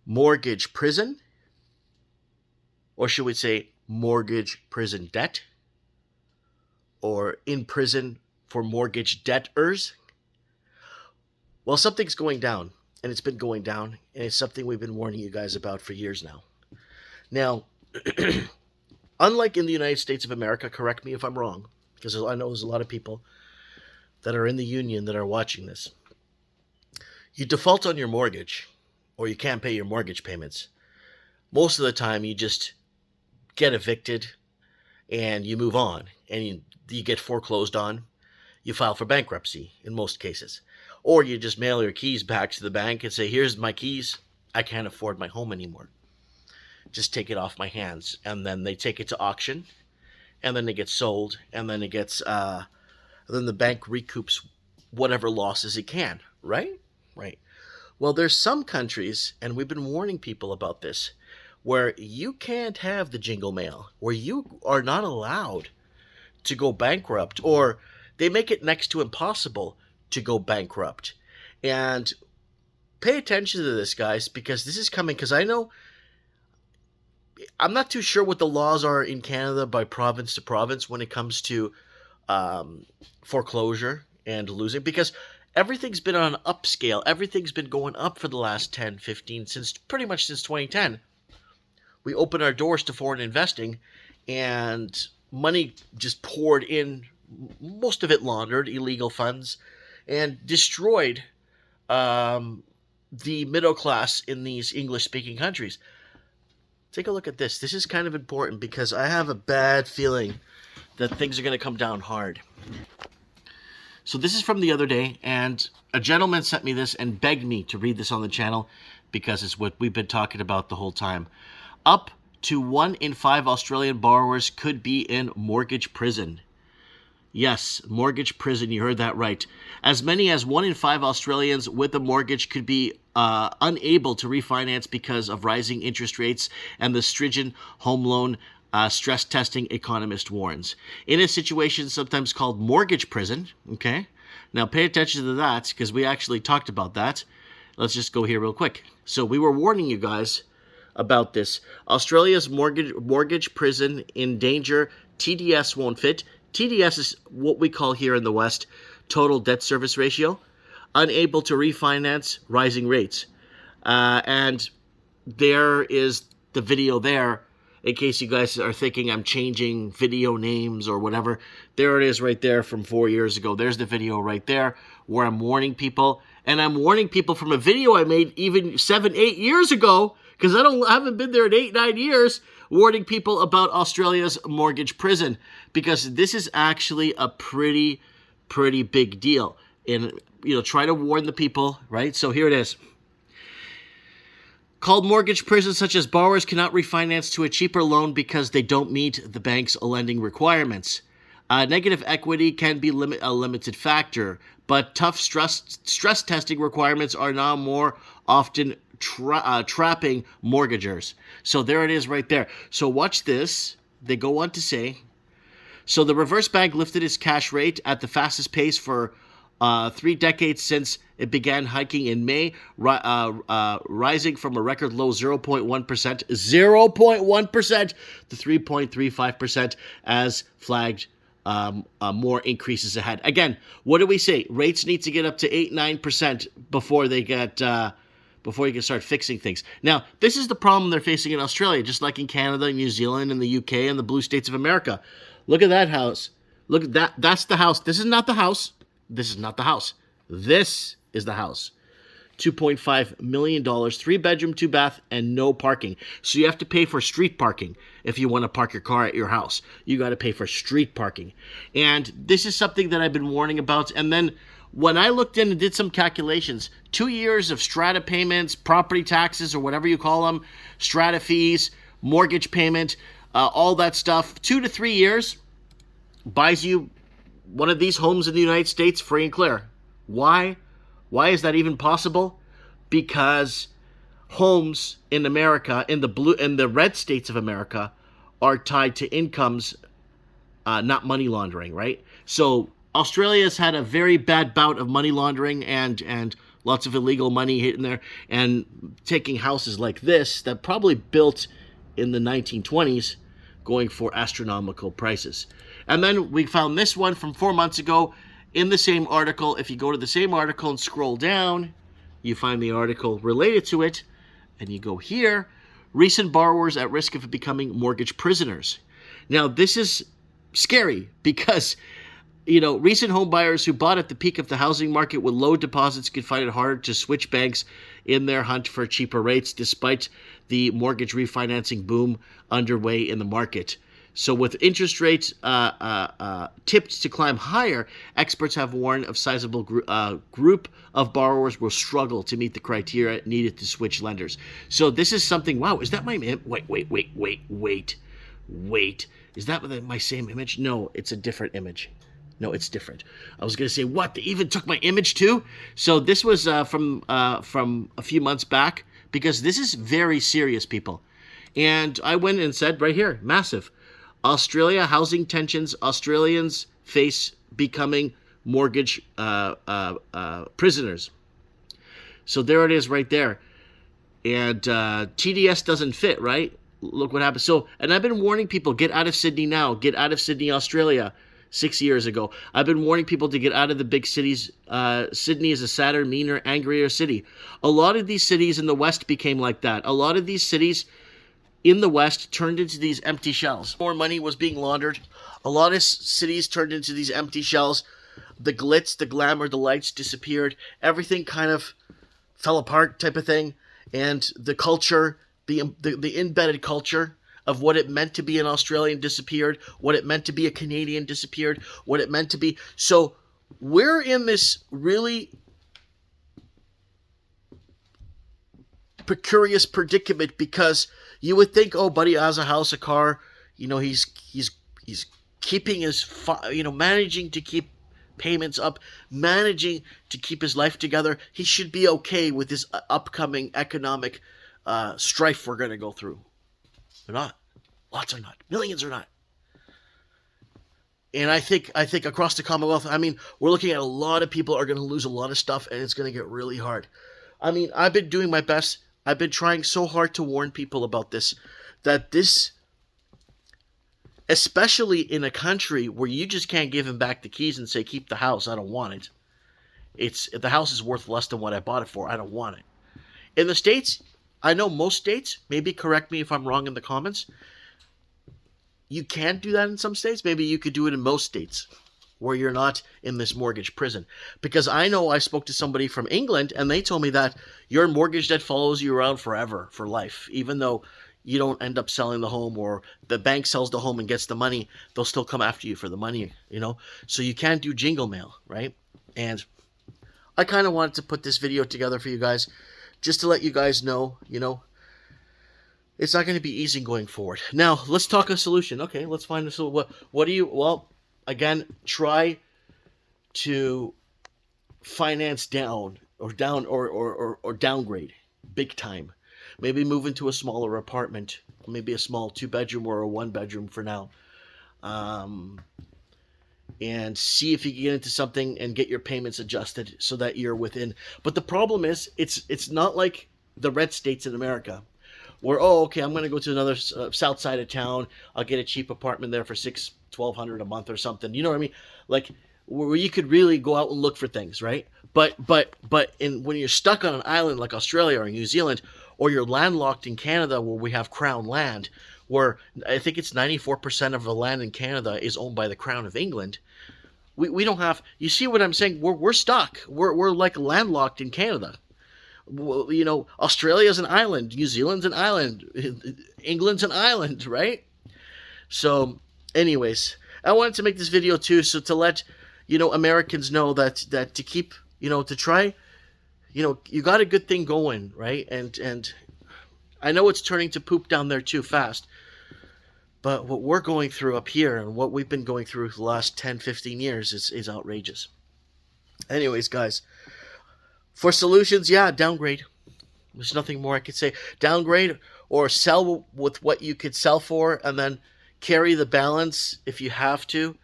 mortgage prison, or should we say mortgage prison debt, or in prison for mortgage debtors? Well, something's going down, and it's been going down, and it's something we've been warning you guys about for years now. Now, unlike in the United States of America, correct me if I'm wrong, because I know there's a lot of people that are in the union that are watching this. You default on your mortgage, or you can't pay your mortgage payments. Most of the time, you just get evicted and you move on, and you get foreclosed on. You file for bankruptcy in most cases. Or you just mail your keys back to the bank and say, here's my keys. I can't afford my home anymore. Just take it off my hands. And then they take it to auction, and then it gets sold, and then then the bank recoups whatever losses it can, right? Right. Well, there's some countries, and we've been warning people about this, where you can't have the jingle mail, where you are not allowed to go bankrupt, or they make it next to impossible to go bankrupt. And pay attention to this, guys, because this is coming, because I'm not too sure what the laws are in Canada by province to province when it comes to foreclosure and losing, because everything's been on an upscale. Everything's been going up for the last 10, 15, pretty much since 2010. We opened our doors to foreign investing, and money just poured in, most of it laundered, illegal funds, and destroyed the middle class in these English-speaking countries. Take a look at this. This is kind of important because I have a bad feeling that things are going to come down hard. So this is from the other day, and a gentleman sent me this and begged me to read this on the channel because it's what we've been talking about the whole time. Up to 1 in 5 Australian borrowers could be in mortgage prison. Yes, mortgage prison, you heard that right. As many as 1 in 5 Australians with a mortgage could be unable to refinance because of rising interest rates and the stringent home loan stress testing, economist warns. In a situation sometimes called mortgage prison, okay? Now pay attention to that because we actually talked about that. Let's just go here real quick. So we were warning you guys about this. Australia's mortgage prison in danger. TDS won't fit. TDS is what we call here in the West total debt service ratio. Unable to refinance, rising rates. And there is the video there. In case you guys are thinking I'm changing video names or whatever, there it is right there from 4 years ago. There's the video right there where I'm warning people. And I'm warning people from a video I made even 7, 8 years ago, because I haven't been there in 8, 9 years, warning people about Australia's mortgage prison, because this is actually a pretty big deal. And, try to warn the people, right? So here it is. Called mortgage prison, such as borrowers cannot refinance to a cheaper loan because they don't meet the bank's lending requirements. Negative equity can be a limited factor, but tough stress testing requirements are now more often trapping mortgagors. So there it is right there. So watch this. They go on to say, so the reverse bank lifted its cash rate at the fastest pace for 3 decades since it began hiking in May, rising from a record low 0.1% to 3.35% as flagged. More increases ahead. Again, what do we say? Rates need to get up to 8-9% before they get before you can start fixing things. Now, this is the problem they're facing in Australia, just like in Canada, New Zealand, and the UK, and the blue states of America. Look at that house. Look at that. That's the house. This is not the house. This is not the house. This is the house. $2.5 million, 3-bedroom, 2-bath, and no parking. So you have to pay for street parking if you want to park your car at your house. You got to pay for street parking. And this is something that I've been warning about. And then when I looked in and did some calculations, 2 years of strata payments, property taxes, or whatever you call them, strata fees, mortgage payment, all that stuff, 2 to 3 years buys you one of these homes in the United States free and clear. Why? Why is that even possible? Because homes in America, in the red states of America, are tied to incomes, not money laundering, right? So Australia's had a very bad bout of money laundering and lots of illegal money hitting there and taking houses like this that probably built in the 1920s, going for astronomical prices. And then we found this one from 4 months ago in the same article. If you go to the same article and scroll down, you find the article related to it, and you go here, recent borrowers at risk of becoming mortgage prisoners. Now, this is scary because, recent home buyers who bought at the peak of the housing market with low deposits could find it hard to switch banks in their hunt for cheaper rates, despite the mortgage refinancing boom underway in the market. So with interest rates tipped to climb higher, experts have warned of sizable group of borrowers will struggle to meet the criteria needed to switch lenders. So this is something, wow, is that my, wait. Is that my same image? No, it's a different image. No, it's different. I was going to say, what? They even took my image too? So this was from a few months back, because this is very serious, people. And I went and said right here, massive. Australia, housing tensions, Australians face becoming mortgage prisoners. So there it is right there. And TDS doesn't fit, right? Look what happened. So, and I've been warning people, get out of Sydney now. Get out of Sydney, Australia, 6 years ago. I've been warning people to get out of the big cities. Sydney is a sadder, meaner, angrier city. A lot of these cities in the West became like that. A lot of these cities in the West turned into these empty shells. More money was being laundered. A lot of cities turned into these empty shells. The glitz, the glamour, the lights disappeared. Everything kind of fell apart type of thing. And the culture, the embedded culture of what it meant to be an Australian disappeared. What it meant to be a Canadian disappeared. What it meant to be. So we're in this really precarious predicament, because you would think, oh, buddy has a house, a car, he's keeping his, managing to keep payments up, managing to keep his life together. He should be okay with this upcoming economic strife we're going to go through. They're not. Lots are not. Millions are not. And I think across the Commonwealth, we're looking at a lot of people are going to lose a lot of stuff, and it's going to get really hard. I've been doing my best. I've been trying so hard to warn people about this, that this, especially in a country where you just can't give him back the keys and say, keep the house, I don't want it. The house is worth less than what I bought it for, I don't want it. In the States, I know most states, maybe correct me if I'm wrong in the comments, you can't do that in some states. Maybe you could do it in most states where you're not in this mortgage prison. Because I know I spoke to somebody from England, and they told me that your mortgage debt follows you around forever, for life. Even though you don't end up selling the home, or the bank sells the home and gets the money, they'll still come after you for the money, So you can't do jingle mail, right? And I kind of wanted to put this video together for you guys, just to let you guys know, it's not going to be easy going forward. Now, let's talk a solution. Okay, let's find a solution. What do you, well, again, try to finance down or downgrade big time. Maybe move into a smaller apartment, maybe a small 2-bedroom or a 1-bedroom for now. And see if you can get into something and get your payments adjusted so that you're within. But the problem is, it's not like the red states in America, where, okay, I'm going to go to another south side of town. I'll get a cheap apartment there for $1,200 a month or something. You know what I mean? Like, where you could really go out and look for things, right? But when you're stuck on an island like Australia or New Zealand, or you're landlocked in Canada, where we have Crown land, where I think it's 94% of the land in Canada is owned by the Crown of England. We don't have. You see what I'm saying? We're stuck. We're like landlocked in Canada. Australia's an island, New Zealand's an island, England's an island, right? So, anyways, I wanted to make this video too, so to let Americans know that to keep to try, you got a good thing going, right? And I know it's turning to poop down there too fast, but what we're going through up here and what we've been going through the last 10-15 years is outrageous. Anyways, guys, for solutions, downgrade. There's nothing more I could say. Downgrade, or sell with what you could sell for, and then carry the balance if you have to.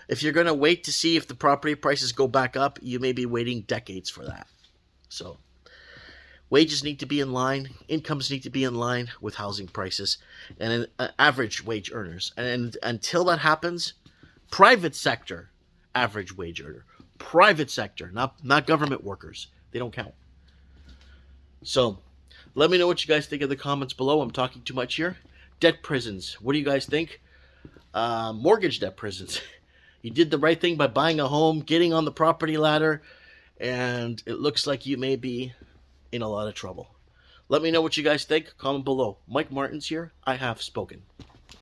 If you're going to wait to see if the property prices go back up, you may be waiting decades for that. So wages need to be in line, incomes need to be in line with housing prices and average wage earners. And until that happens, private sector average wage earner, private sector, not government workers. They don't count. So let me know what you guys think in the comments below. I'm talking too much here. Debt prisons. What do you guys think? Mortgage debt prisons. You did the right thing by buying a home, getting on the property ladder, and it looks like you may be in a lot of trouble. Let me know what you guys think. Comment below. Mike Martins here. I have spoken.